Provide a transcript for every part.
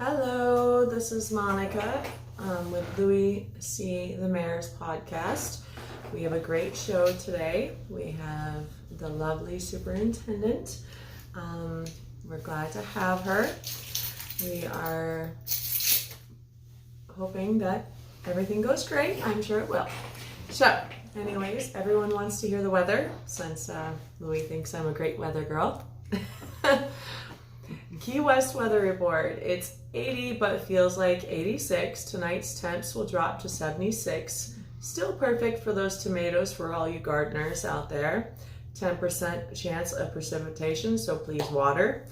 Hello, this is Monica with Louie C. the Mayor's podcast. We have a great show today. We have the lovely superintendent. We're glad to have her. We are hoping that everything goes great. I'm sure it will. So, anyways, everyone wants to hear the weather since Louie thinks I'm a great weather girl. Key West weather report. It's 80 but feels like 86. Tonight's temps will drop to 76. Still perfect for those tomatoes for all you gardeners out there. 10% chance of precipitation, so please water.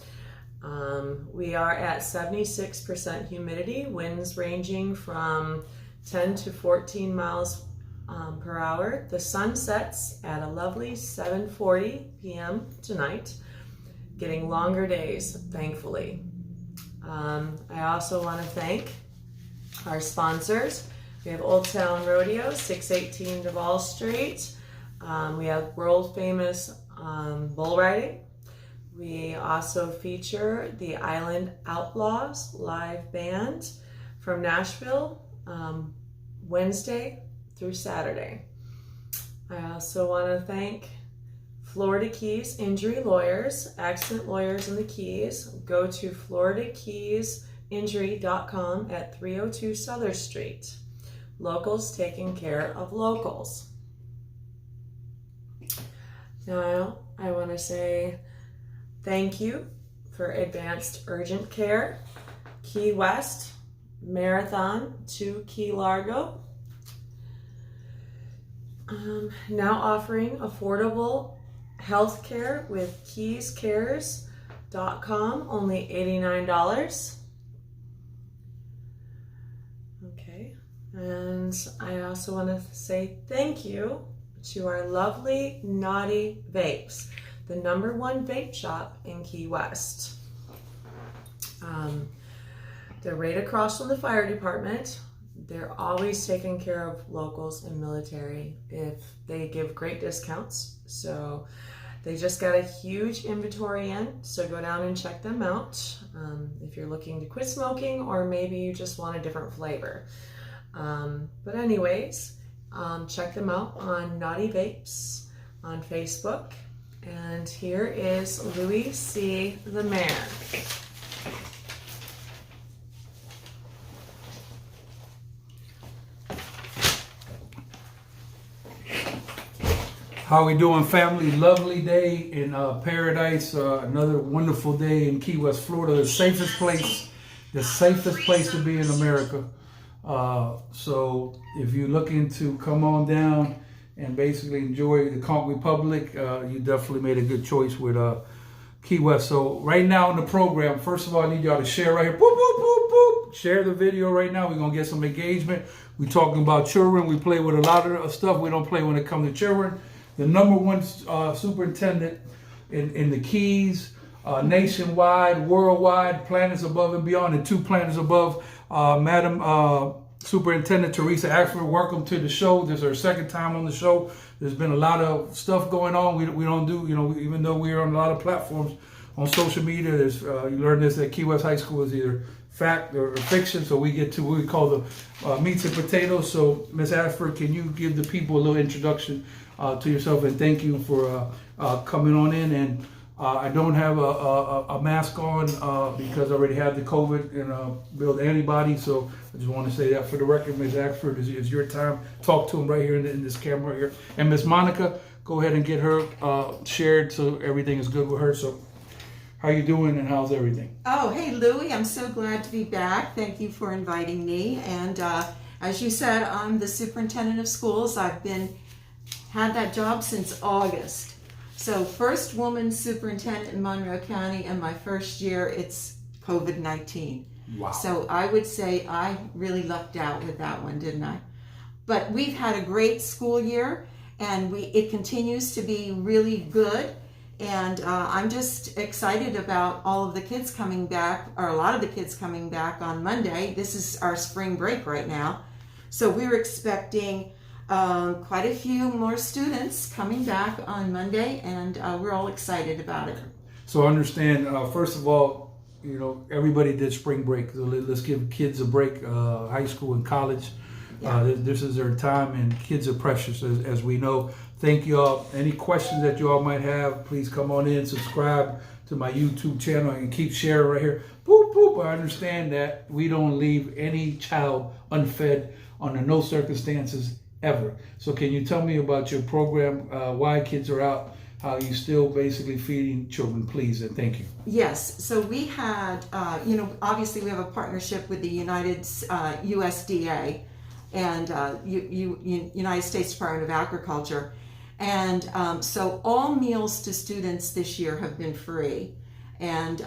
We are at 76% humidity, winds ranging from 10 to 14 miles per hour. The sun sets at a lovely 7:40 p.m. tonight. Getting longer days, thankfully. I also want to thank our sponsors. We have Old Town Rodeo, 618 Duval Street. We have world famous bull riding. We also feature the Island Outlaws live band from Nashville, Wednesday through Saturday. I also want to thank Florida Keys Injury Lawyers, accident lawyers in the Keys. Go to floridakeysinjury.com at 302 Southern Street. Locals taking care of locals. Now, I want to say thank you for Advanced Urgent Care, Key West, Marathon to Key Largo. Now offering affordable healthcare with keyscares.com, only $89. Okay, and I also want to say thank you to our lovely Naughty Vapes, the #1 vape shop in Key West. They're right across from the fire department. They're always taking care of locals and military. If they give great discounts. So they just got a huge inventory in, so go down and check them out if you're looking to quit smoking or maybe you just want a different flavor. But anyways, check them out on Naughty Vapes on Facebook. And here is Louie C. the Mayor. How we doing, family? Lovely day in paradise. Another wonderful day in Key West, Florida. The safest place to be in America. So if you're looking to come on down and basically enjoy the Conch Republic, you definitely made a good choice with Key West. So right now in the program, first of all, I need y'all to share right here. Boop, boop, boop, boop. Share the video right now. We're going to get some engagement. We're talking about children. We play with a lot of stuff. We don't play when it comes to children. The #1 superintendent in the Keys, nationwide, worldwide, planets above and beyond, and 2 planets above. Madam Superintendent Thersa, Axford, welcome to the show. This is our second time on the show. There's been a lot of stuff going on. We don't do, even though we're on a lot of platforms on social media, there's you learn this at Key West High School is either fact or fiction, so we get to what we call the meats and potatoes. So Ms. Axford, can you give the people a little introduction to yourself, and thank you for coming on in. And I don't have a mask on because I already have the COVID and build antibodies, so I just want to say that for the record. Ms. Axford, is your time. Talk to him right here in this camera here. And Ms. Monica, go ahead and get her shared so everything is good with her. So how you doing and how's everything? Oh, hey Louie, I'm so glad to be back. Thank you for inviting me. And as you said, I'm the superintendent of schools. I've had that job since August. So first woman superintendent in Monroe County, and my first year it's COVID-19. Wow. So I would say I really lucked out with that one, didn't I? But we've had a great school year, and it continues to be really good. And I'm just excited about all of the kids coming back, or a lot of the kids coming back on Monday. This is our spring break right now. So we're expecting quite a few more students coming back on Monday, and we're all excited about it. So understand, first of all, you know, everybody did spring break. So let's give kids a break, high school and college. This is their time, and kids are precious, as we know. Thank you all. Any questions that you all might have, please come on in, subscribe to my YouTube channel, and keep sharing right here. Boop, boop. I understand that we don't leave any child unfed under no circumstances ever. So can you tell me about your program, why kids are out, how you still basically feeding children, please, and thank you. Yes, so we had, you know, obviously we have a partnership with the USDA and United States Department of Agriculture. And so all meals to students this year have been free. And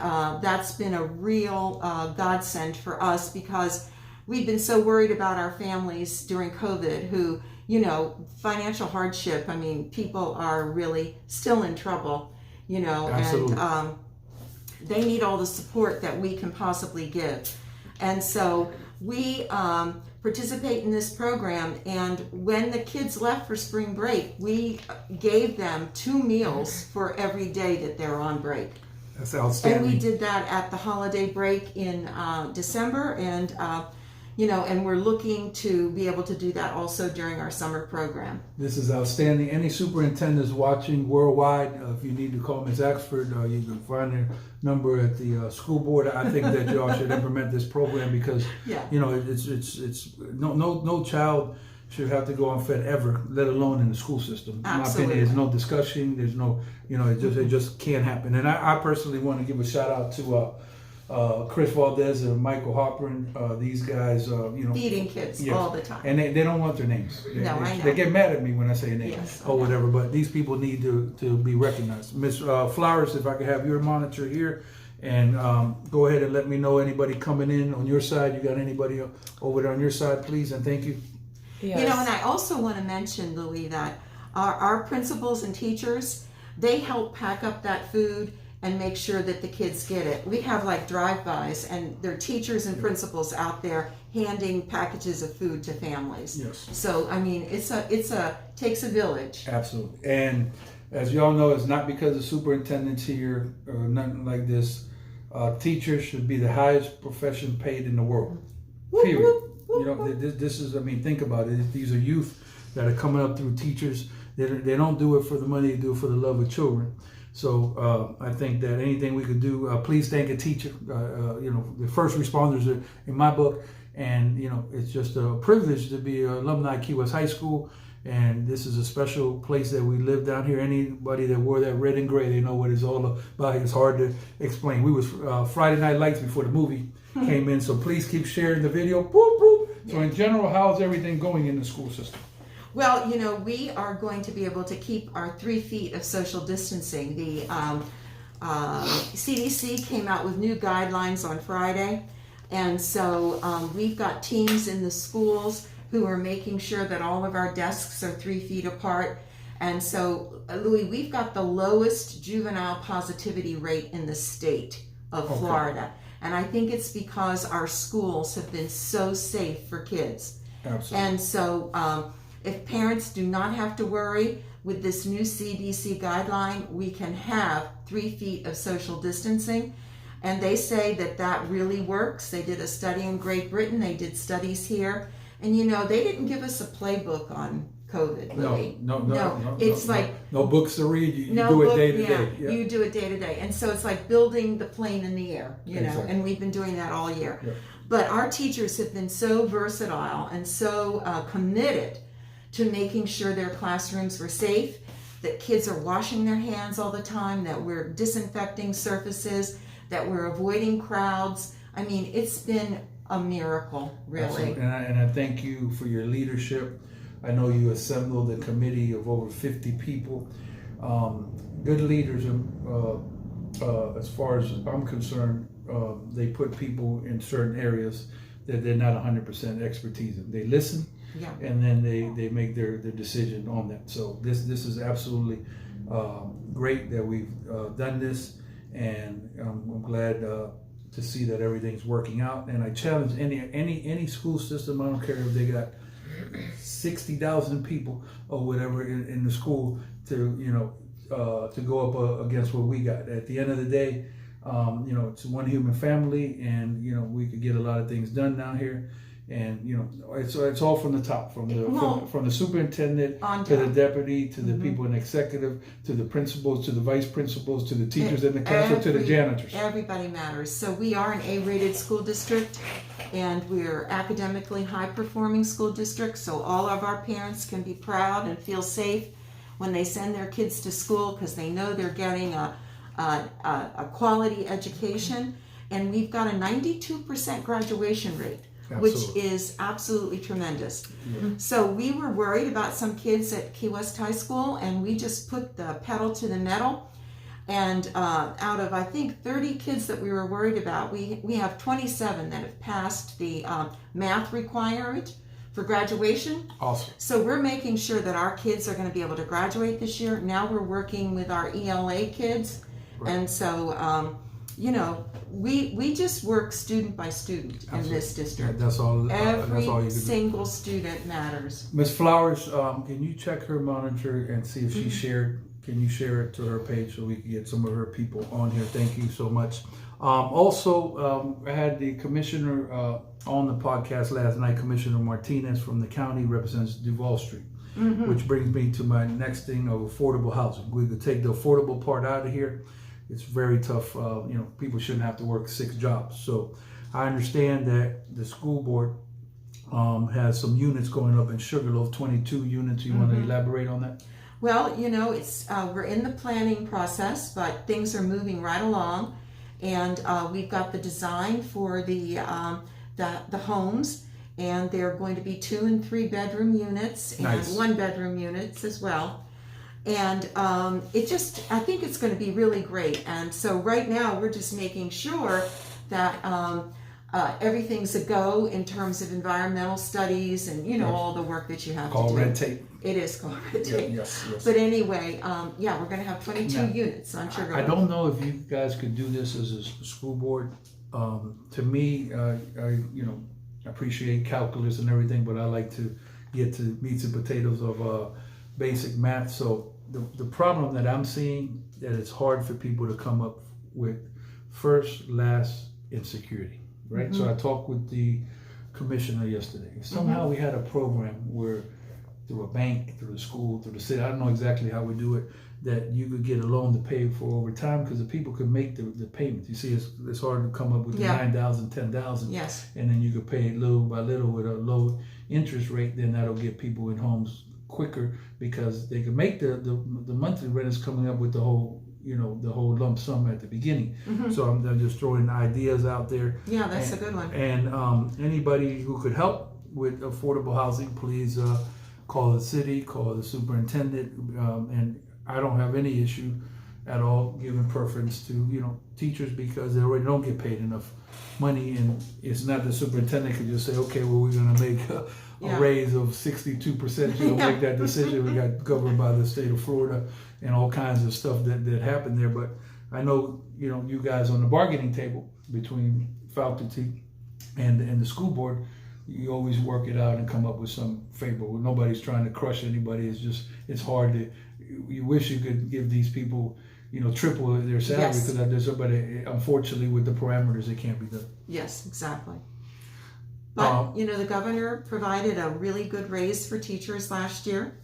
that's been a real godsend for us, because we've been so worried about our families during COVID who, you know, financial hardship. I mean, people are really still in trouble, you know, Absolutely. and they need all the support that we can possibly give. And so we participate in this program, and when the kids left for spring break, we gave them 2 meals for every day that they're on break. That's outstanding. And we did that at the holiday break in December, and you know, and we're looking to be able to do that also during our summer program. This is outstanding. Any superintendents watching worldwide, if you need to call Ms. Axford, you can find their number at the school board. I think that y'all should implement this program, because you know, it's no child should have to go unfed ever, let alone in the school system. In my opinion, there's no discussion. There's no, you know, it just can't happen. And I personally want to give a shout out to Chris Valdez and Michael Hopper, these guys, you know, feeding kids all the time, and they don't want their names. I know. They get mad at me when I say names Yes, or whatever. But these people need to be recognized. Miss Flowers, if I could have your monitor here, and go ahead and let me know anybody coming in on your side. You got anybody over there on your side, please, and thank you. Yes. You know, and I also want to mention, Louie, that our principals and teachers, they help pack up that food and make sure that the kids get it. We have like drive-bys, and there are teachers and principals out there handing packages of food to families. Yes. So I mean, it's takes a village. Absolutely. And as y'all know, it's not because the superintendent's here or nothing like this. Teachers should be the highest profession paid in the world. Period. You know, this is, I mean, think about it. These are youth that are coming up through teachers. They don't do it for the money, they do it for the love of children. So I think that anything we could do, please thank a teacher. You know, the first responders are in my book, and you know, it's just a privilege to be an alumni of Key West High School, and this is a special place that we live down here. Anybody that wore that red and gray, they know what it's all about. It's hard to explain. We was Friday Night Lights before the movie came in, so please keep sharing the video. Boop, boop. So in general, how's everything going in the school system? Well, you know, we are going to be able to keep our 3 feet of social distancing. The CDC came out with new guidelines on Friday, and so we've got teams in the schools who are making sure that all of our desks are 3 feet apart. And so, Louie, we've got the lowest juvenile positivity rate in the state of Florida. And I think it's because our schools have been so safe for kids. Absolutely. And so if parents do not have to worry with this new CDC guideline, we can have 3 feet of social distancing. And they say that that really works. They did a study in Great Britain. They did studies here. And, you know, they didn't give us a playbook on COVID, Louie. No. It's like no books to read. You do it day to day. Yeah. You do it day to day. And so it's like building the plane in the air, you know, Exactly. and we've been doing that all year. Yeah. But our teachers have been so versatile and so committed to making sure their classrooms were safe, that kids are washing their hands all the time, that we're disinfecting surfaces, that we're avoiding crowds. I mean, it's been a miracle, really. Absolutely. And I thank you for your leadership. I know you assembled a committee of over 50 people. Good leaders, as far as I'm concerned, they put people in certain areas that they're not 100% expertise in. They listen, and then they make their decision on that. So this is absolutely great that we've done this, and I'm glad to see that everything's working out. And I challenge any school system, I don't care if they got 60,000 people or whatever in the school, to to go up against what we got. At the end of the day, You know, it's one human family, and you know, we could get a lot of things done down here. And you know, it's all from the top, from the superintendent to the deputy, to the people in the executive, to the principals, to the vice principals, to the teachers in the classroom, to the janitors. Everybody matters. So we are an A-rated school district, and we're academically high-performing school district. So all of our parents can be proud and feel safe when they send their kids to school, because they know they're getting a quality education. And we've got a 92% graduation rate. Which is absolutely tremendous. So we were worried about some kids at Key West High School, and we just put the pedal to the metal. And out of, I think, 30 kids that we were worried about, we have 27 that have passed the math requirement for graduation. Awesome. So we're making sure that our kids are going to be able to graduate this year. Now we're working with our ELA kids. Right. And so, you know, we just work student by student in this district. That's all. Every you can single student matters. Miss Flowers, can you check her monitor and see if she shared? Can you share it to her page so we can get some of her people on here? Thank you so much. Also, I had the commissioner on the podcast last night. Commissioner Martinez from the county represents Duval Street, which brings me to my next thing of affordable housing. We could take the affordable part out of here. It's very tough. You know, people shouldn't have to work 6 jobs. So I understand that the school board has some units going up in Sugarloaf, 22 units. You want to elaborate on that? Well, you know, it's we're in the planning process, but things are moving right along, and we've got the design for the homes, and they're going to be 2 and 3 bedroom units and 1 bedroom units as well. And I think it's going to be really great. And so right now we're just making sure that everything's a go in terms of environmental studies and, you know, all the work that you have to do. Called red tape. It is called red tape. Yes. But anyway, yeah, we're going to have 22 units on Sugar. I don't know if you guys could do this as a school board. To me, I appreciate calculus and everything, but I like to get to meats and potatoes of basic math. So the problem that I'm seeing, that it's hard for people to come up with first, last, and security, right? So I talked with the commissioner yesterday. Somehow we had a program where through a bank, through the school, through the city, I don't know exactly how we do it, that you could get a loan to pay for over time, because the people could make the payments. You see, it's hard to come up with the 9,000, 10,000. Yes. And then you could pay it little by little with a low interest rate. Then that'll get people in homes quicker, because they can make the monthly rent is coming up with the whole lump sum at the beginning. So I'm just throwing ideas out there. Yeah, that's a good one. And anybody who could help with affordable housing, please call the city, call the superintendent, and I don't have any issue at all giving preference to teachers, because they already don't get paid enough money, and it's not the superintendent can just say, okay, well, we're going to make a raise of 62%. You don't make that decision. We got governed by the state of Florida and all kinds of stuff that happened there. But I know you guys on the bargaining table between faculty and the school board, you always work it out and come up with some favorable. Nobody's trying to crush anybody. It's hard to. You wish you could give these people triple their salary, because there's somebody, unfortunately, with the parameters, it can't be done. Yes, exactly. But the governor provided a really good raise for teachers last year,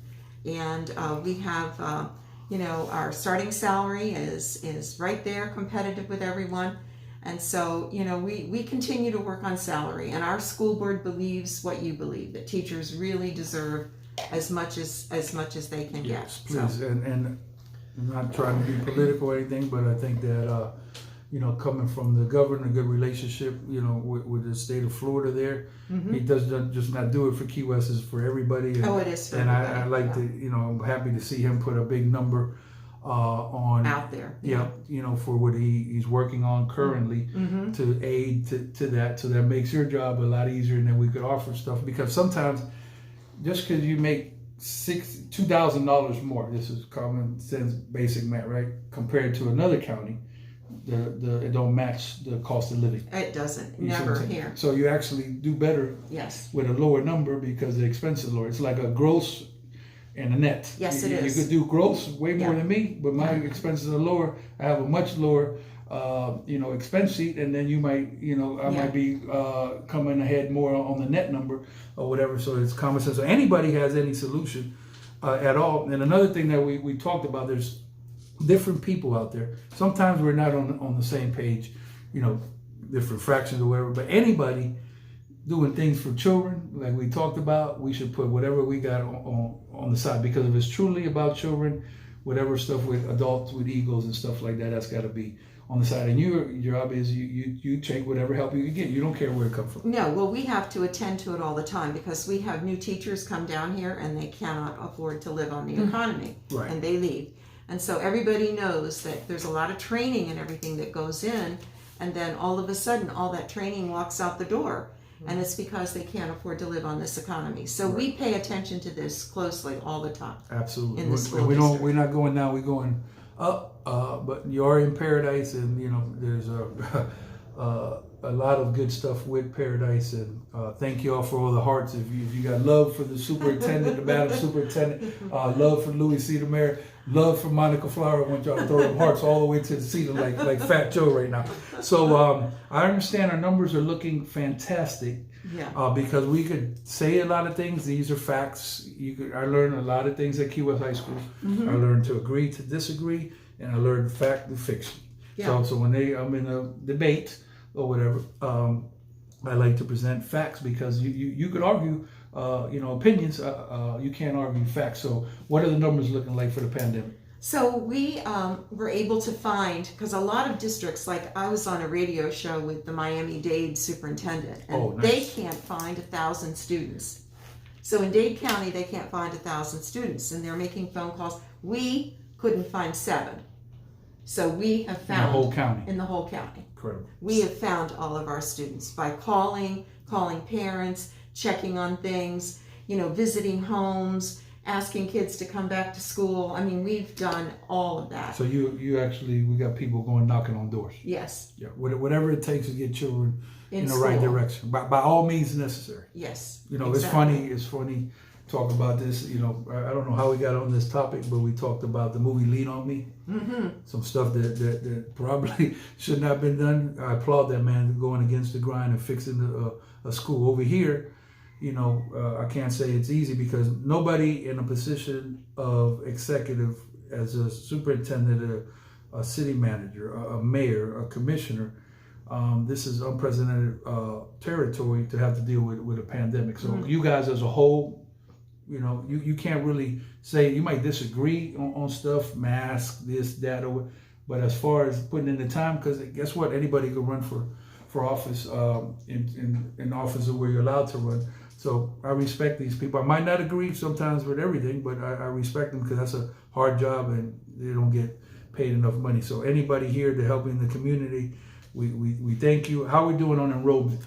and we have our starting salary is right there, competitive with everyone, and so we continue to work on salary, and our school board believes what you believe, that teachers really deserve as much as they can get. Yes, please, so. And I'm not trying to be political or anything, but I think that coming from the governor, a good relationship, with the state of Florida there. He does just not do it for Key West, it's for everybody. And, it is for everybody. And I like to, I'm happy to see him put a big number on out there. For what he's working on currently to aid to that. So that makes your job a lot easier, and then we could offer stuff, because sometimes just because you make $2,000 more, this is common sense, basic math, right? Compared to another county, it don't match the cost of living. It doesn't, never here. So you actually do better with a lower number, because the expense is lower. It's like a gross and a net. Yes, it is. You could do gross way more than me, but my expenses are lower. I have a much lower expense sheet, and then you might, I might be coming ahead more on the net number or whatever. So it's common sense. So anybody has any solution at all. And another thing that we talked about, there's different people out there. Sometimes we're not on the same page, different fractions or whatever. But anybody doing things for children, like we talked about, we should put whatever we got on the side, because if it's truly about children, whatever stuff with adults with egos and stuff like that, that's got to be on the side. And your job is you take whatever help you can get. You don't care where it comes from. No, well, we have to attend to it all the time, because we have new teachers come down here and they cannot afford to live on the economy, Right. and they leave. And so everybody knows that there's a lot of training and everything that goes in, and then all of a sudden all that training walks out the door. And it's because they can't afford to live on this economy. So we pay attention to this closely all the time. Absolutely. In the school district. We're not going down. We're going up. But you are in Paradise, and there's a lot of good stuff with Paradise. And thank you all for all the hearts. If you got love for the superintendent, the Madam Superintendent, love for Louie C. the Mayor, love for Monica Flower, I want y'all to throw them hearts all the way to the ceiling like Fat Joe right now. So I understand our numbers are looking fantastic. Yeah. Because we could say a lot of things. These are facts. I learned a lot of things at Key West High School. I learned to agree to disagree, and I learned fact to fiction. Yeah. So when I'm in a debate or whatever, I like to present facts, because you could argue opinions. You can't argue facts. So what are the numbers looking like for the pandemic? So we were able to find, because a lot of districts, like I was on a radio show with the Miami-Dade superintendent, and they can't find 1,000 students. So in Dade County, they can't find 1,000 students, and they're making phone calls. We couldn't find 7. So we have found... In the whole county. In the whole county. Incredible. We have found all of our students by calling parents, checking on things, visiting homes, asking kids to come back to school. I mean, we've done all of that. So we got people going knocking on doors. Yes. Yeah. Whatever it takes to get children in the school. right direction, by all means necessary. Yes. Exactly. It's funny talk about this. I don't know how we got on this topic, but we talked about the movie Lean on Me. Some stuff that probably should not have been done. I applaud that man going against the grind and fixing a school over here. I can't say it's easy, because nobody in a position of executive, as a superintendent, a city manager, a mayor, a commissioner, this is unprecedented territory to have to deal with a pandemic. So you guys as a whole, you can't really say, you might disagree on stuff, mask, this, that, but as far as putting in the time, because guess what? Anybody could run for office in office where you're allowed to run. So I respect these people. I might not agree sometimes with everything, but I respect them, because that's a hard job and they don't get paid enough money. So anybody here to help in the community, we thank you. How are we doing on enrollment?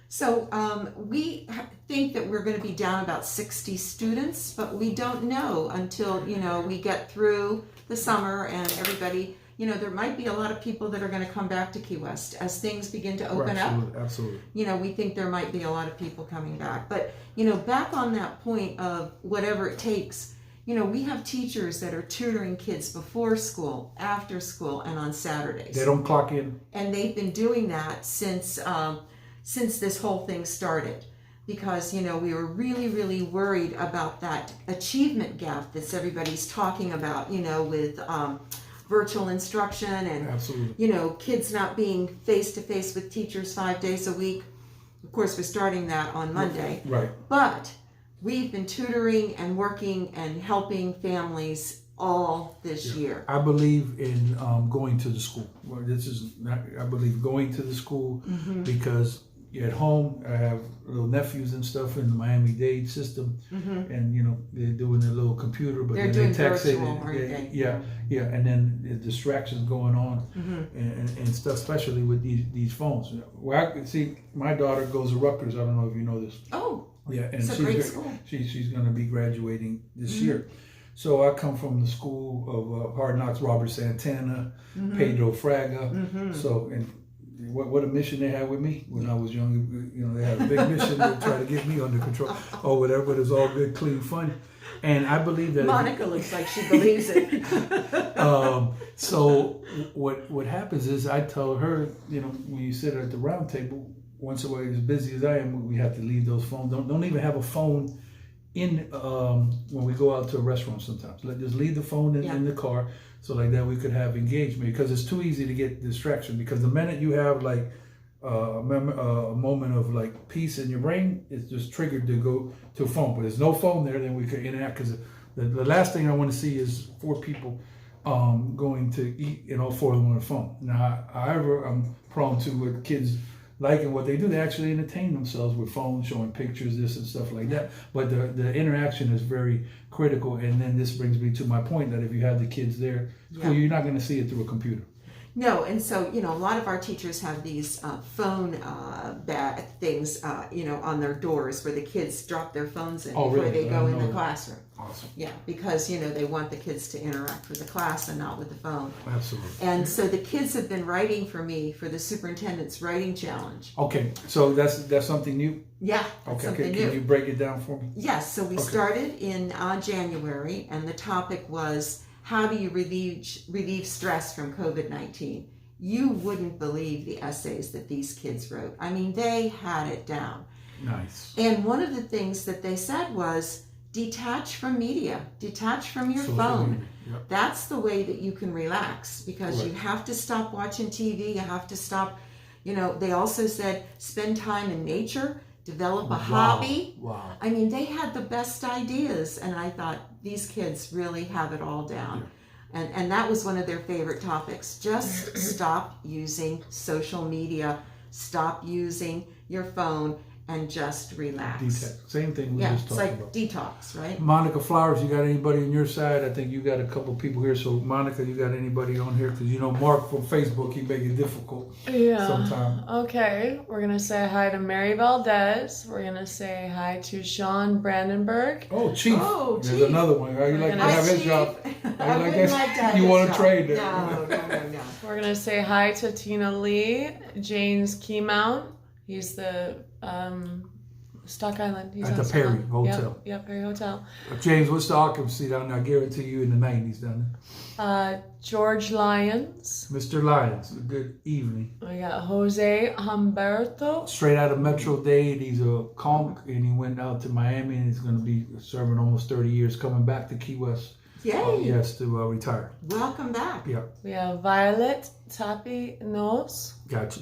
So we think that we're going to be down about 60 students, but we don't know until, we get through the summer and everybody... there might be a lot of people that are going to come back to Key West as things begin to open up. Absolutely. We think there might be a lot of people coming back. But, back on that point of whatever it takes, we have teachers that are tutoring kids before school, after school, and on Saturdays. They don't clock in. And they've been doing that since this whole thing started. Because, we were really, really worried about that achievement gap that everybody's talking about, with... virtual instruction and Absolutely. Kids not being face to face with teachers 5 days a week. Of course, we're starting that on Monday. Right. But we've been tutoring and working and helping families all this year. I believe in going to the school. I believe going to the school because at home I have little nephews and stuff in the Miami-Dade system, and they're doing their little computer, but they're then doing they text it. And then the distractions going on and stuff, especially with these phones. Well, I can see my daughter goes to Rutgers. I don't know if you know this. Oh, yeah, and it's a great school. She's going to be graduating this year. So I come from the school of Hard Knocks, Robert Santana, Pedro Fraga. So, and what a mission they had with me when I was young. They had a big mission to try to get me under control or whatever, but it's all good, clean fun. And I believe that Monica looks like she believes it. so what happens is I tell her, when you sit at the round table, once a week, as busy as I am, we have to leave those phones. Don't even have a phone in when we go out to a restaurant sometimes. Just leave the phone in the car, so like that we could have engagement, because it's too easy to get distraction. Because the minute you have like a moment of like peace in your brain, it's just triggered to go to a phone. But there's no phone there, then we could interact. Because the last thing I want to see is 4 people going to eat and all 4 of them on the phone. Now, however, I'm prone to what kids liking what they do. They actually entertain themselves with phones, showing pictures, this and stuff like that. But the interaction is very critical. And then this brings me to my point that if you have the kids there, you're not going to see it through a computer. No, and so, a lot of our teachers have these phone things, on their doors where the kids drop their phones in before they go in the classroom. Awesome. Yeah, because, they want the kids to interact with the class and not with the phone. Absolutely. And so the kids have been writing for me for the superintendent's writing challenge. Okay, so that's something new? Yeah, okay. Something Can new. you break it down for me? Yes, so we started in January, and the topic was, how do you relieve stress from COVID-19? You wouldn't believe the essays that these kids wrote. I mean, they had it down. Nice. And one of the things that they said was, detach from media, detach from your Social phone. media. Yep. That's the way that you can relax, because you have to stop watching TV. You have to stop, they also said, spend time in nature, develop a hobby. Wow. I mean, they had the best ideas, and I thought, these kids really have it all down. Yeah. And that was one of their favorite topics. Just stop using social media, stop using your phone, and just relax. Detach. Same thing we just talked about. It's like detox, right? Monica Flowers, you got anybody on your side? I think you got a couple people here. So Monica, you got anybody on here? Because Mark from Facebook, he make it difficult sometimes. Okay, we're gonna say hi to Mary Valdez. We're gonna say hi to Sean Brandenburg. Oh, Chief. Oh, There's Chief. another one. How you like to have his job? I like wouldn't that? like to have You his want to job. trade there? No. We're gonna say hi to Tina Lee, James Keymount. He's the Stock Island. He's At on the Stock Perry Island. Hotel. Yep, Perry Hotel. James, what's the occupancy down there? I guarantee you in the 90s down there. George Lyons. Mr. Lyons, good evening. We got Jose Humberto. Straight out of Metro Dade. He's a conch, and he went out to Miami, and he's going to be serving almost 30 years, coming back to Key West. Yay! Yes, to retire. Welcome back. Yeah. We have Violet Tapinos. Gotcha.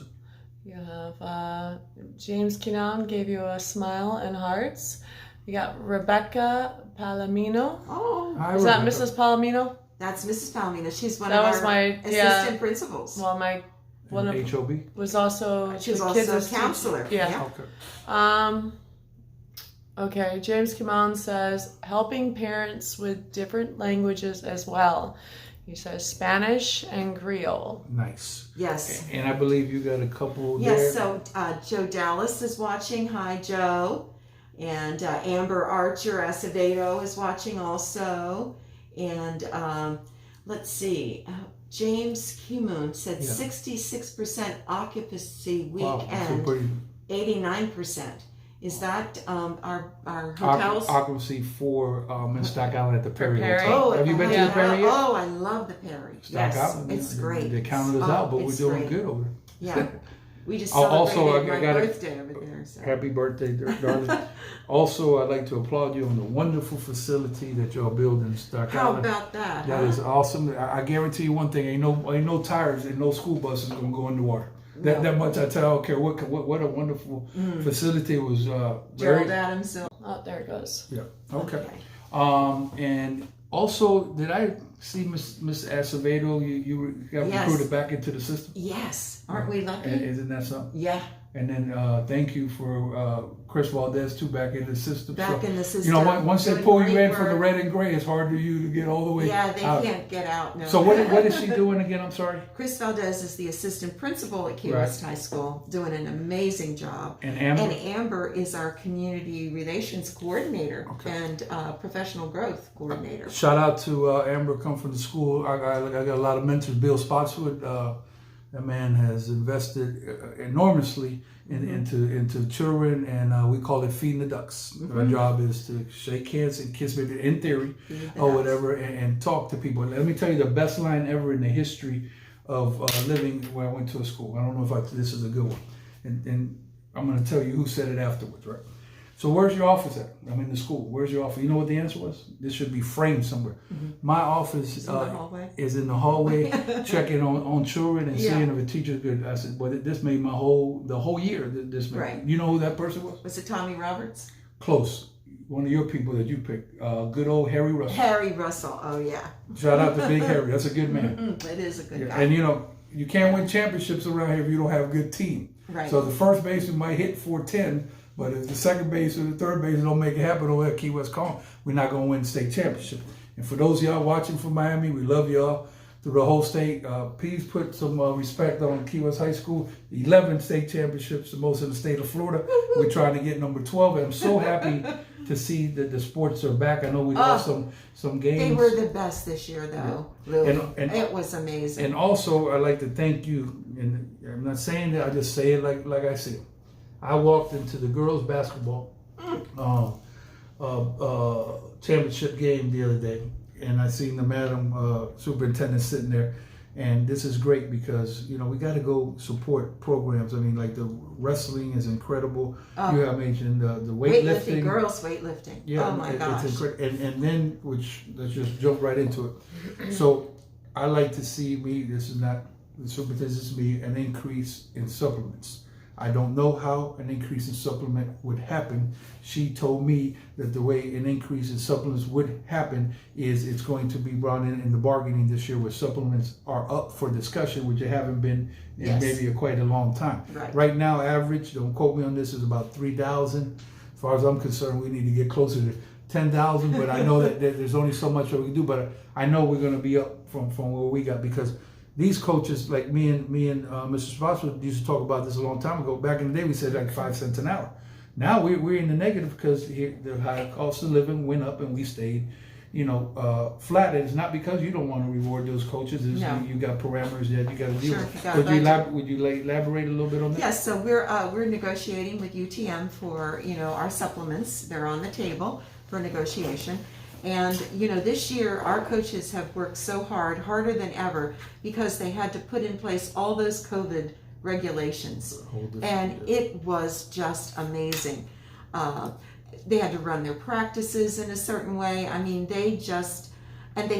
You have James Kinan gave you a smile and hearts. You got Rebecca Palomino. Oh, Hi, is Rebecca. that Mrs. Palomino? That's Mrs. Palomino. She's one That of was our my assistant principals. Well, my one of HOB was also she was the also kids' a counselor. Yeah. Okay. Okay. James Kiman says helping parents with different languages as well. He says Spanish and Creole. Nice. Yes. And I believe you got a couple there. Yes, so Joe Dallas is watching. Hi, Joe. And Amber Archer Acevedo is watching also. And let's see. James Kimoon said 66% occupancy weekend, 89%. Is that our hotels? Occupancy for in Stock Island at the Perry Perry. Hotel. Oh, have you been to the Perry yet? Oh, I love the Perry. Stock Yes, Island. it's great. They counted us out, but we're doing great. good over there. Yeah. We just Also, celebrated I my gotta- birthday over there. So. Happy birthday, darling. Also, I'd like to applaud you on the wonderful facility that y'all build in Stock How Island. about that? That is awesome. I guarantee you one thing: ain't no tires and no school buses gonna go in the water. That much I tell. I don't care what a wonderful facility. It was very. Gerald Adams. Oh, there it goes. Yeah. Okay. And also, did I see Miss Acevedo? You got recruited back into the system. Yes. Aren't we lucky? Isn't that something? Yeah. And then thank you for Chris Valdez too back in the system. Back in the system. Once they pull you in for the red and gray, it's hard for you to get all the way. Yeah, they out. can't get out. No. So what is she doing again? I'm sorry. Chris Valdez is the assistant principal at Key West High School, doing an amazing job. And Amber? And Amber is our community relations coordinator and professional growth coordinator. Shout out to Amber, come from the school. I got a lot of mentors. Bill Spotswood, That man has invested enormously into children, and we call it feeding the ducks. Our job is to shake hands and kiss, maybe in theory, or whatever, and talk to people. Let me tell you the best line ever in the history of living where I went to a school. I don't know if this is a good one, and I'm going to tell you who said it afterwards, right? So where's your office at? I'm in the school. Where's your office? You know what the answer was? This should be framed somewhere. My office is in the hallway, checking on children and seeing if a teacher's good. I said, well, this made the whole year. This made. Right. You know who that person was? Was it Tommy Roberts? Close. One of your people that you picked. Good old Harry Russell. Harry Russell. Oh, yeah. Shout out to Big Harry. That's a good man. It is a good guy. And you can't win championships around here if you don't have a good team. Right. So the first baseman might hit 410. But if the second base or the third base don't make it happen over at Key West College, we're not going to win the state championship. And for those of y'all watching from Miami, we love y'all through the whole state. Please put some respect on Key West High School. 11 state championships, the most in the state of Florida. We're trying to get number 12. And I'm so happy to see that the sports are back. I know we lost some games. They were the best this year, though. Louie. And it was amazing. And also, I'd like to thank you. And I'm not saying that, I just say it like I see it. I walked into the girls' basketball championship game the other day, and I seen the madam superintendent sitting there, and this is great because we got to go support programs. I mean, like the wrestling is incredible. You have mentioned the weightlifting, girls weightlifting. Yeah, oh my gosh! It's incredible. And then, which let's just jump right into it. So I like to see this is not the superintendent. This is me an increase in supplements. I don't know how an increase in supplement would happen. She told me that the way an increase in supplements would happen is it's going to be brought in the bargaining this year where supplements are up for discussion, which they haven't been in maybe quite a long time. Right now, average, don't quote me on this, is about 3,000. As far as I'm concerned, we need to get closer to 10,000, but I know that there's only so much that we can do, but I know we're going to be up from where we got because these coaches, like me and Mr. Spotswood used to talk about this a long time ago. Back in the day, we said like 5 cents an hour. Now we're in the negative because the high cost of living went up and we stayed, flat. And it's not because you don't want to reward those coaches. It's you got parameters that you got to deal with. Would you elaborate a little bit on that? Yes. So we're negotiating with UTM for our supplements. They're on the table for negotiation. And, this year our coaches have worked so hard, harder than ever, because they had to put in place all those COVID regulations. And it was just amazing. They had to run their practices in a certain way. I mean, they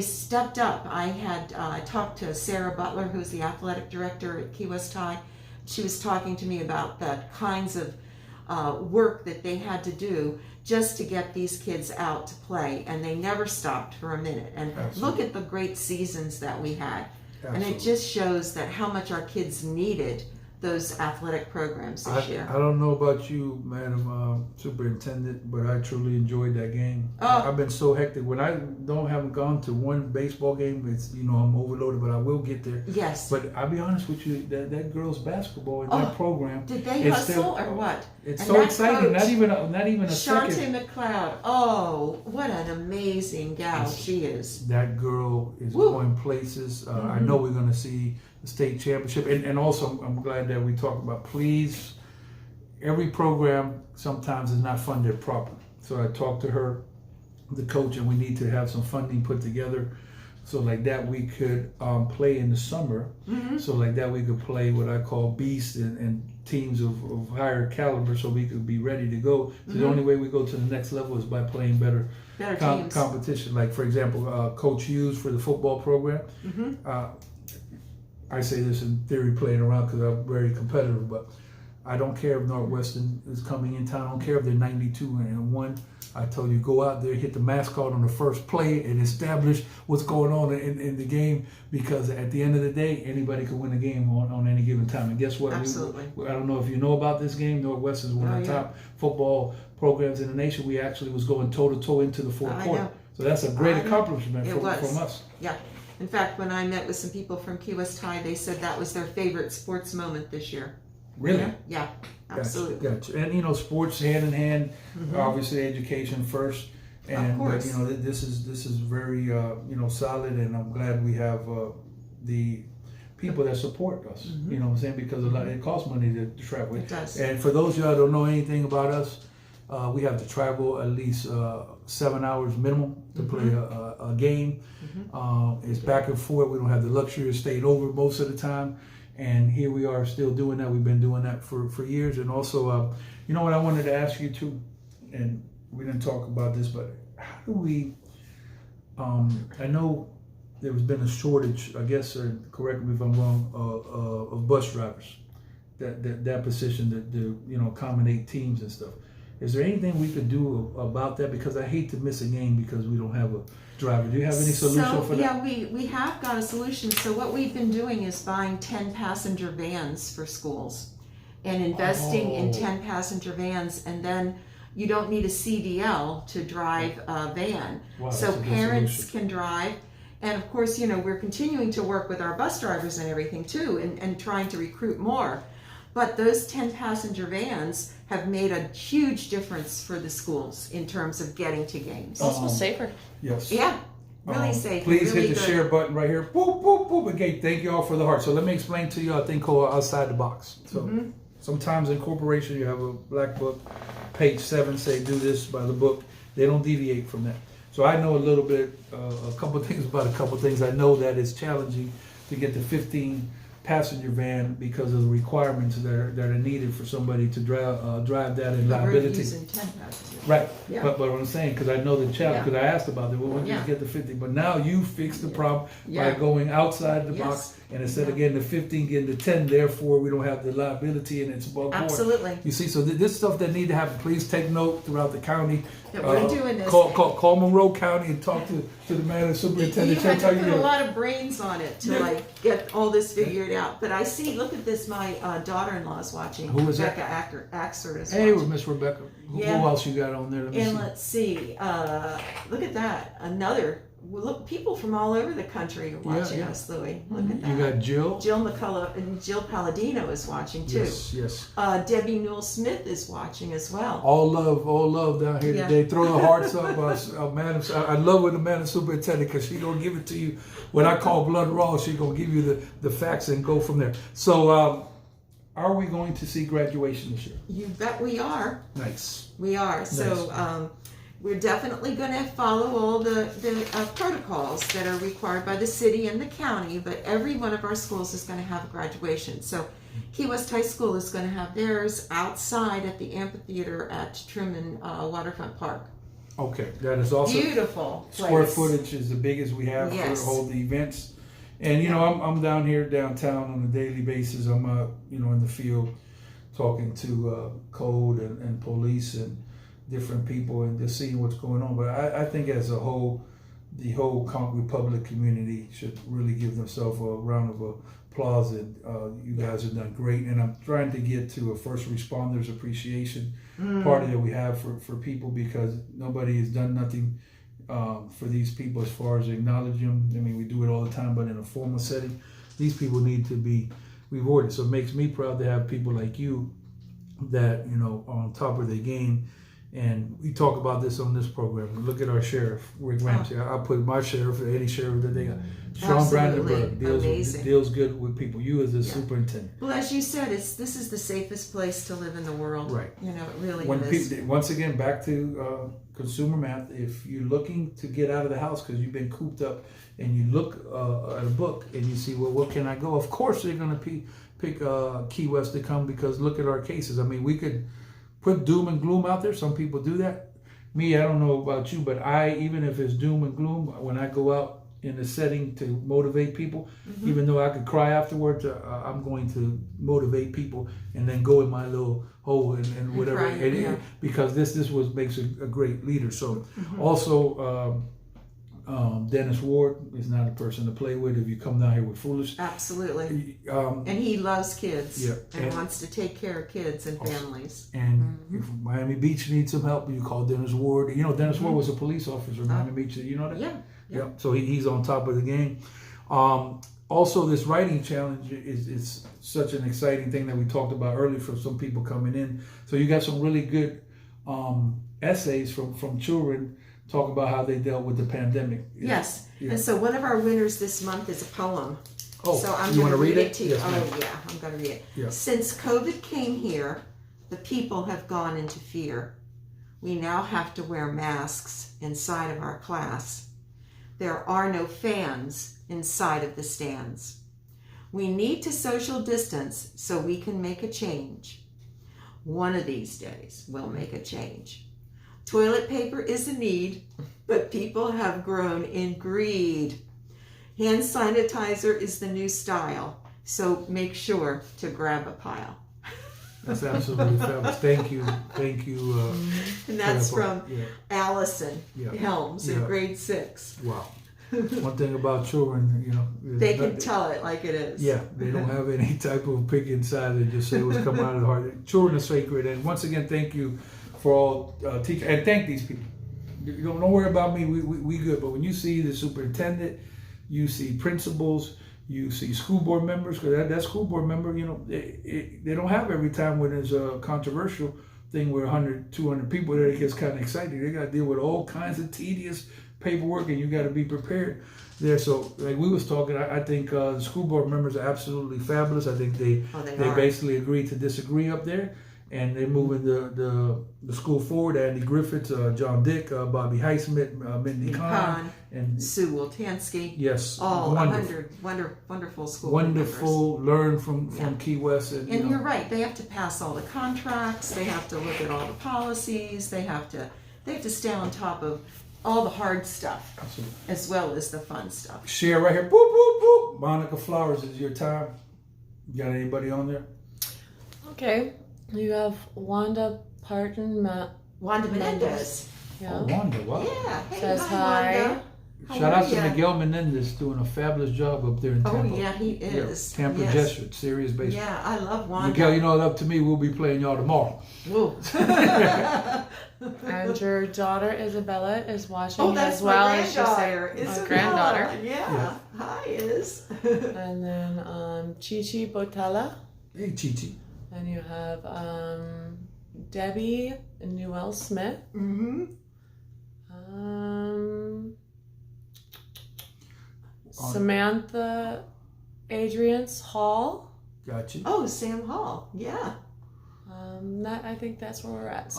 stepped up. I talked to Sarah Butler, who's the athletic director at Key West High. She was talking to me about the kinds of work that they had to do just to get these kids out to play, and they never stopped for a minute. And look at the great seasons that we had. And it just shows that how much our kids needed those athletic programs this year. I don't know about you, Madam Superintendent, but I truly enjoyed that game. I've been so hectic. When I haven't gone to one baseball game, it's I'm overloaded, but I will get there. Yes. But I'll be honest with you, that girls basketball and that program. Did they hustle or what? It's so exciting. Not even a Shante second. McLeod. Oh, what an amazing gal she is. That girl is going places. I know we're going to see the state championship, and also I'm glad that we talked about, please, every program sometimes is not funded properly. So I talked to her, the coach, and we need to have some funding put together so like that we could play in the summer. So like that we could play what I call beasts and teams of higher caliber, so we could be ready to go. So the only way we go to the next level is by playing better teams. Competition. Like for example, Coach Hughes for the football program. I say this in theory playing around because I'm very competitive, but I don't care if Northwestern is coming in town. I don't care if they're 92-1. I told you, go out there, hit the mascot on the first play and establish what's going on in the game, because at the end of the day, anybody can win a game on any given time. And guess what? Absolutely. I don't know if you know about this game. Northwestern is one of the top football programs in the nation. We actually was going toe-to-toe into the fourth quarter. So that's a great accomplishment from us. Yeah. In fact, when I met with some people from Key West High, they said that was their favorite sports moment this year. Really? Yeah, absolutely. Gotcha. And sports hand in hand. Obviously, education first. And of course. This is very solid, and I'm glad we have the people that support us. You know what I'm saying? Because it costs money to travel. It does. And for those of y'all who don't know anything about us, we have to travel at least 7 hours minimum to play a game. It's back and forth. We don't have the luxury of staying over most of the time. And here we are still doing that. We've been doing that for years. And also, you know what I wanted to ask you too, and we didn't talk about this, but how do we, I know there's been a shortage, I guess, or correct me if I'm wrong, of bus drivers, that position to accommodate teams and stuff. Is there anything we could do about that? Because I hate to miss a game because we don't have a driver. Do you have any solution for that? Yeah, we have got a solution. So what we've been doing is buying 10-passenger vans for schools and investing in 10-passenger vans, and then you don't need a CDL to drive a van. Wow, so that's a good parents solution. can drive. And of course, we're continuing to work with our bus drivers and everything too, and trying to recruit more. But those 10-passenger vans have made a huge difference for the schools in terms of getting to games. Also safer. Yes. Yeah, really safe. Please really hit the good. share button right here. Boop, boop, boop. Again, thank you all for the heart. So let me explain to you a thing called outside the box. So sometimes in corporation, you have a black book, page 7 say do this by the book. They don't deviate from that. So I know a little bit, a couple things about a couple things. I know that it's challenging to get the 15-passenger van because of the requirements that are needed for somebody to drive that and But we're liability. using 10 passengers. Right, Yeah. but what I'm saying, because I know the challenge, Yeah. because I asked about it, well, when did Yeah. you get the 50? But now you fixed the problem Yeah. by going outside the Yes. box, and instead of Yeah. getting the 15, getting the 10, therefore we don't have the liability and it's above board. Absolutely. You see, so this stuff that need to happen, please take note throughout the county. That we're doing this. Call Monroe County and talk to the man and You superintendent. had to Tell put you a lot of brains on it to Yeah. get all this figured out. But I see, look at this, my daughter-in-law is watching. Who is that? Rebecca Axford is Hey, watching. Miss Rebecca. Who Yeah. else you got on there? Let me And see. let's see, look at that. Look, people from all over the country are watching yeah. us, Louie. Look at that. You got Jill. Jill McCullough and Jill Palladino is watching too. Yes. Debbie Newell Smith is watching as well. All love down here Yeah. today. Throw the hearts up, Madam. I love when the Madam Superintendent, because she gonna give it to you. When I call blood raw, she gonna give you the facts and go from there. So, are we going to see graduation this year? You bet we are. Nice. We are. So we're definitely going to follow all the protocols that are required by the city and the county, but every one of our schools is going to have a graduation. So Key West High School is going to have theirs outside at the amphitheater at Truman Waterfront Park. Okay, that is also Beautiful place. square footage is the biggest we have Yes. for hold the events. And I'm down here downtown on a daily basis. I'm out in the field talking to code and police and different people and just seeing what's going on. But I think as a whole, the whole Republic community should really give themselves a round of applause. And you guys have done great. And I'm trying to get to a first responders appreciation party that we have for people, because nobody has done nothing for these people as far as acknowledge them. I mean, we do it all the time, but in a formal setting, these people need to be rewarded. So it makes me proud to have people like you that are on top of their game. And we talk about this on this program. Look at our sheriff, Rick Ramsey. I put my sheriff, any sheriff that they got. Sean Brandenburg deals good with people. You as a superintendent. Well, as you said, this is the safest place to live in the world. Right. It really When is. people, once again, back to consumer math. If you're looking to get out of the house because you've been cooped up, and you look at a book and you see, well, where can I go? Of course, they're going to pick Key West to come, because look at our cases. I mean, we could put doom and gloom out there. Some people do that. Me, I don't know about you, but even if it's doom and gloom, when I go out in a setting to motivate people, even though I could cry afterwards, I'm going to motivate people and then go in my little hole and whatever. Cry, because this makes a great leader. So also, Dennis Ward is not a person to play with if you come down here with foolish. Absolutely. And he loves kids and wants to take care of kids and families. And if Miami Beach needs some help, you call Dennis Ward. Dennis Ward was a police officer in Miami Beach. You know that? Yeah. So he's on top of the game. Also, this writing challenge is such an exciting thing that we talked about earlier for some people coming in. So you got some really good essays from children talk about how they dealt with the pandemic. Yes. And so one of our winners this month is a poem. Oh, so I'm you going want to read it it? to you. Yes, ma'am. Oh yeah, I'm going to read it. Yeah. Since COVID came here, the people have gone into fear. We now have to wear masks inside of our class. There are no fans inside of the stands. We need to social distance so we can make a change. One of these days, we'll make a change. Toilet paper is a need, but people have grown in greed. Hand sanitizer is the new style, so make sure to grab a pile. That's absolutely fabulous. Thank you. And that's for that from part. Allison Yeah. Helms in Yeah. grade 6. Wow. One thing about children, They can tell it like it is. Yeah, they don't have any type of pick inside. They just say what's coming out of the heart. Children are sacred. And once again, thank you for all teachers. And thank these people. You don't worry about me. We good. But when you see the superintendent, you see principals, you see school board members, because that school board member, they don't have every time when there's a controversial thing where 100, 200 people there, it gets kind of exciting. They got to deal with all kinds of tedious paperwork, and you got to be prepared there. So like we was talking, I think the school board members are absolutely fabulous. I think they basically agreed to disagree up there, and they're moving the school forward. Andy Griffiths, John Dick, Bobby Highsmith, Mindy Kahn, and Sue Woltansky. Yes, all wonderful. 100 wonderful school Wonderful, members. learn from Key West. And you're right, they have to pass all the contracts, they have to look at all the policies, they have to stay on top of all the hard stuff, Absolutely. as well as the fun stuff. Share right here. Boop, boop, boop. Monica Flowers, is your time. You got anybody on there? Okay. You have Wanda Menendez. Yeah. Oh, Wanda, wow. Yeah. Hey, Says hi. hi. Wanda. How Shout are out to ya? Miguel Menendez doing a fabulous job up there in Oh Tampa. yeah, he is. Tampa Yes. Jesuit, serious baseball. Yeah, I love Wanda. Miguel, up to me, we'll be playing y'all tomorrow. Whoa. And your daughter Isabella is watching Oh, that's as well. my As just granddaughter. my Isabella. granddaughter. Yeah. Hi, Is. And then Chichi Botella. Hey, Chichi. And you have Debbie Newell Smith. Mm-hmm. Samantha Adrians Hall. Got you. Oh, Sam Hall. Yeah. I think that's where we're at.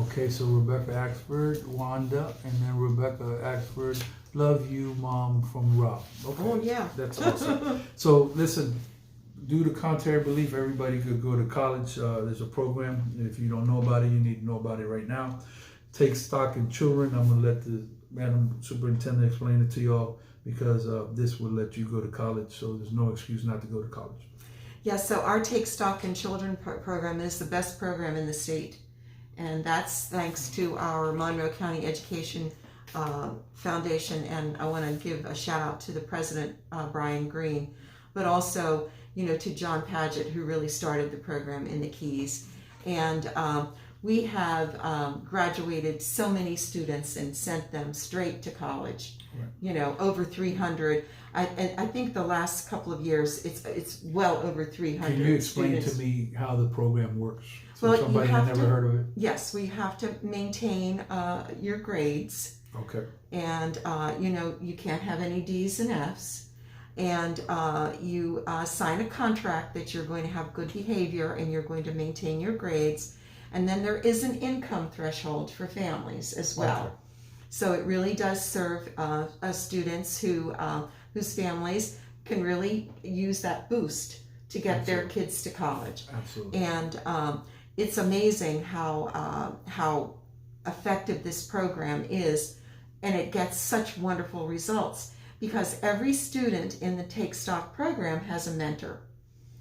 Okay, so Rebecca Axford, Wanda, and then Rebecca Axford. Love you, Mom, from Rob. Okay. Oh, yeah. That's awesome. So listen, due to contrary belief, everybody could go to college. There's a program. If you don't know about it, you need to know about it right now. Take stock in children. I'm gonna let the Madam Superintendent explain it to y'all, because this will let you go to college. So there's no excuse not to go to college. Yeah, so our Take Stock in Children program is the best program in the state. And that's thanks to our Monroe County Education Foundation. And I want to give a shout out to the president, Brian Green, but also, to John Padgett, who really started the program in the Keys. And we have graduated so many students and sent them straight to college. Right. Over 300. I think the last couple of years, it's well over 300. Can you explain students. to me how the program works? Well, somebody had never heard of it. Yes, we have to maintain your grades. Okay. And you can't have any D's and F's. And you sign a contract that you're going to have good behavior and you're going to maintain your grades. And then there is an income threshold for families as well. Okay. So it really does serve students whose families can really use that boost to get Absolutely. Their kids to college. Absolutely. And it's amazing how effective this program is, and it gets such wonderful results because every student in the Take Stock program has a mentor.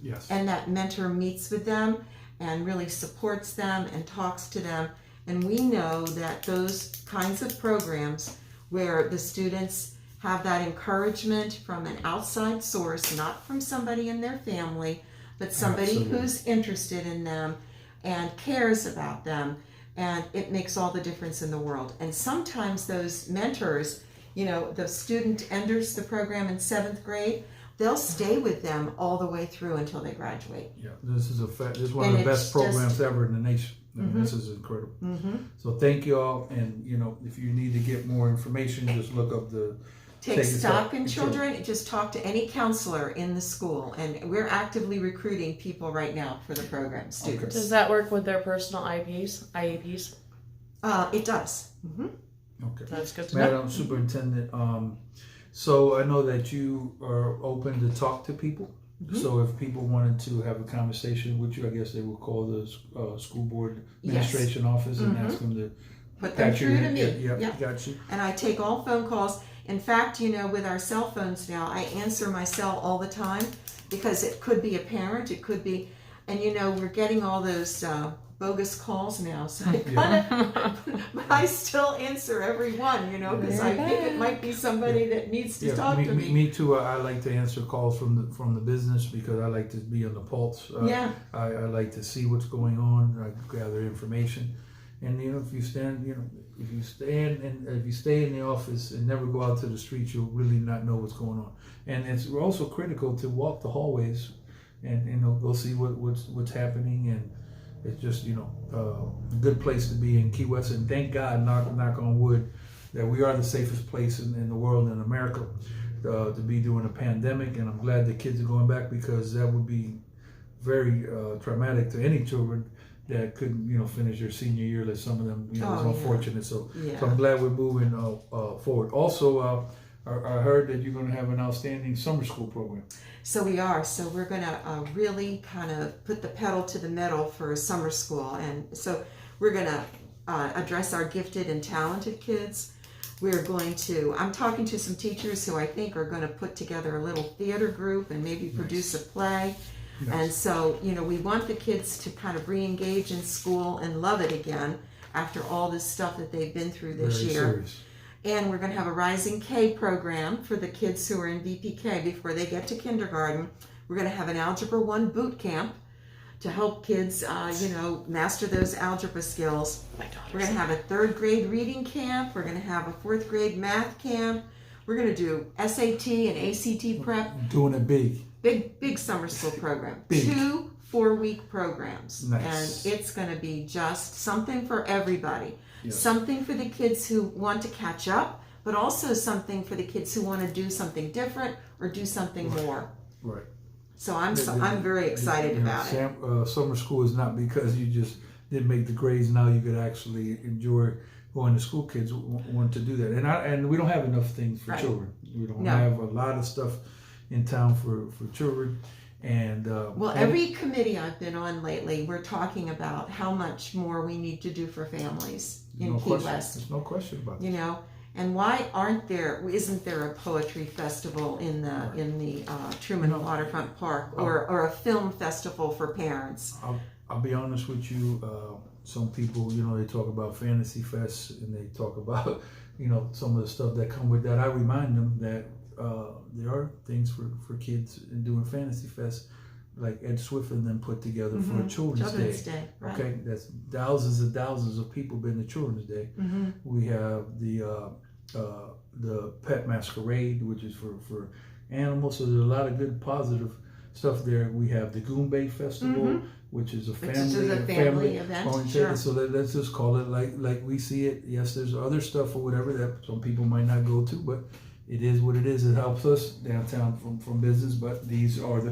Yes. And that mentor meets with them and really supports them and talks to them. And we know that those kinds of programs where the students have that encouragement from an outside source, not from somebody in their family, but somebody Absolutely. Who's interested in them and cares about them, and it makes all the difference in the world. And sometimes those mentors, the student enters the program in 7th grade, they'll stay with them all the way through until they graduate. Yeah, this is this is one of the best programs ever in the nation. Mm-hmm. This is incredible. Mm-hmm. So thank you all, and if you need to get more information, just look up the take stock in children, just talk to any counselor in the school. And we're actively recruiting people right now for the program, students. Does that work with their personal IEPs? It does. Mm-hmm. Okay. That's good to know. Madam Superintendent, so I know that you are open to talk to people. Mm-hmm. So if people wanted to have a conversation with you, I guess they would call the school board administration office and ask them to put them through to me. Yeah, got you. And I take all phone calls. In fact, with our cell phones now, I answer my cell all the time because it could be a parent, it could be, and we're getting all those bogus calls now. So but I still answer every one, because I think it might be somebody that needs to talk to me. Me too. I like to answer calls from the business because I like to be on the pulse. I like to see what's going on. I gather information. And if you stay in the office and never go out to the streets, you'll really not know what's going on. And it's also critical to walk the hallways and go see what's happening. And it's just a good place to be in Key West. And thank God, knock on wood, that we are the safest place in the world, in America, to be during a pandemic. And I'm glad the kids are going back because that would be very traumatic to any children that couldn't, finish their senior year, like some of them, was unfortunate. So I'm glad we're moving forward. Also, I heard that you're going to have an outstanding summer school program. So we are. So we're going to really kind of put the pedal to the metal for summer school. And so we're going to address our gifted and talented kids. I'm talking to some teachers who I think are going to put together a little theater group and maybe produce a play. Nice. And so, we want the kids to kind of re-engage in school and love it again after all this stuff that they've been through this year. Serious. And we're going to have a Rising K program for the kids who are in VPK before they get to kindergarten. We're going to have an Algebra 1 boot camp to help kids, master those algebra skills. We're going to have a 3rd grade reading camp. We're going to have a 4th grade math camp. We're going to do SAT and ACT prep. Doing it big. Big summer school program. Big. 2 4-week programs. Nice. And it's going to be just something for everybody. Yes. Something for the kids who want to catch up, but also something for the kids who want to do something different or do something more. Right. So I'm very excited about it. Summer school is not because you just didn't make the grades. Now you could actually enjoy going to school. Kids want to do that. And we don't have enough things for children. We don't have a lot of stuff in town for children. And every committee I've been on lately, we're talking about how much more we need to do for families in Key West. There's no question about it. And why isn't there a poetry festival in the Truman Waterfront Park or a film festival for parents? I'll be honest with you. Some people, they talk about Fantasy Fest and they talk about, some of the stuff that come with that. I remind them that there are things for kids in doing Fantasy Fest, like Ed Swift and them put together for a Children's Day. Right. Okay, that's thousands of people been to Children's Day. Mm-hmm. We have the Pet Masquerade, which is for animals. So there's a lot of good positive stuff there. We have the Goombay Festival, which is a family event. Oriented. So let's just call it like we see it. Yes, there's other stuff or whatever that some people might not go to, but it is what it is. It helps us downtown from business, but these are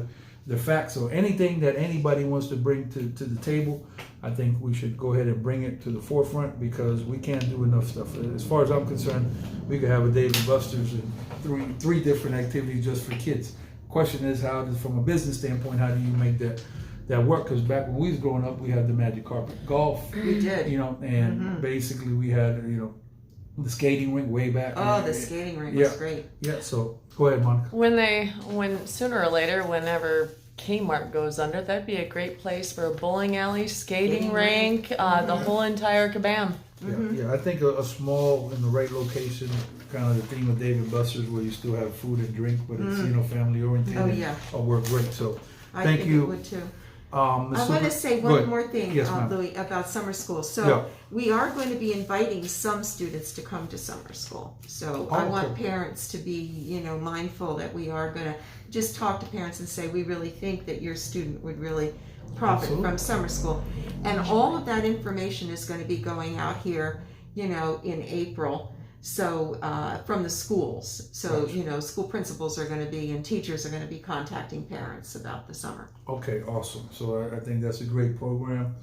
the facts. So anything that anybody wants to bring to the table, I think we should go ahead and bring it to the forefront because we can't do enough stuff. As far as I'm concerned, we could have a Dave and Buster's and three different activities just for kids. Question is, from a business standpoint, how do you make that work? Because back when we was growing up, we had the Magic Carpet Golf. We did. And basically we had, the skating rink way back. Oh, the skating rink was great. Yeah, so go ahead, Monica. When sooner or later, whenever Kmart goes under, that'd be a great place for a bowling alley, skating rink, the whole entire kabam. Yeah, I think a small in the right location, kind of the theme of Dave and Buster's, where you still have food and drink, but it's family oriented. Oh yeah, will work great. So I thank think you. It would too. I want to say one more thing, Louie, about summer school. So we are going to be inviting some students to come to summer school. So I want parents to be, mindful that we are going to just talk to parents and say, we really think that your student would really profit from summer school. And all of that information is going to be going out here, in April. So from the schools. So, school principals are going to be, and teachers are going to be contacting parents about the summer. Okay, awesome. So I think that's a great program.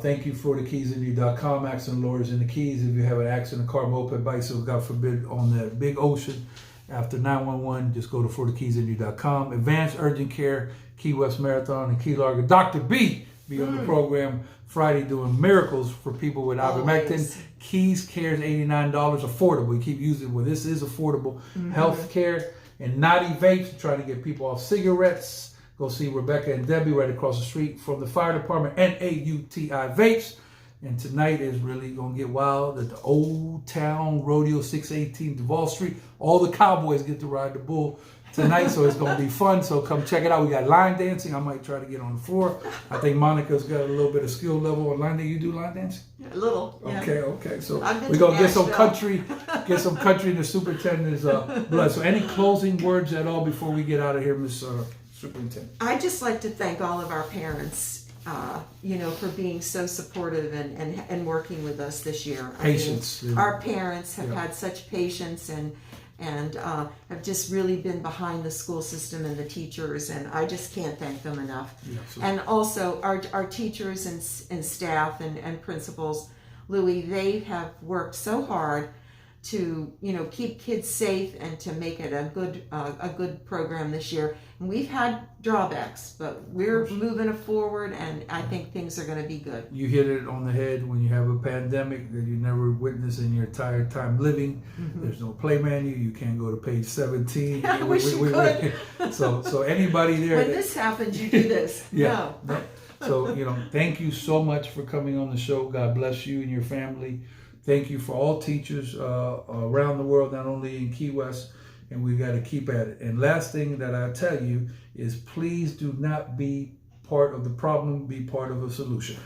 Thank you for thekeysintheyou.com. Accident lawyers in the Keys. If you have an accident, car, moped, bicycle, God forbid, on the big ocean, after 911, just go to forthekeysintheyou.com. Advanced Urgent Care, Key West Marathon, and Key Largo. Dr. B be on the program Friday doing miracles for people with ivermectin. Keys Cares, $89, affordable. We keep using, well, this is affordable. Health care and Naughty Vapes, trying to get people off cigarettes. Go see Rebecca and Debbie right across the street from the fire department, NAUTI Vapes. And tonight is really going to get wild at the Old Town Rodeo, 618 Duval Street. All the cowboys get to ride the bull tonight, so it's going to be fun. So come check it out. We got line dancing. I might try to get on the floor. I think Monica's got a little bit of skill level on line dancing. You do line dancing? A little. Yeah. Okay. So we're going to get some country in the superintendent's blood. So any closing words at all before we get out of here, Miss Superintendent? I'd just like to thank all of our parents, for being so supportive and working with us this year. Patience. Our parents have had such patience and have just really been behind the school system and the teachers, and I just can't thank them enough. And also our teachers and staff and principals, Louie, they have worked so hard to keep kids safe and to make it a good program this year. And we've had drawbacks, but we're moving it forward, and I think things are going to be good. You hit it on the head when you have a pandemic that you never witnessed in your entire time living. There's no play manual. You can't go to page 17. I wish you could. So anybody there. When this happens, you do this. No. So thank you so much for coming on the show. God bless you and your family. Thank you for all teachers around the world, not only in Key West, and we got to keep at it. And last thing that I tell you is, please do not be part of the problem, be part of a solution.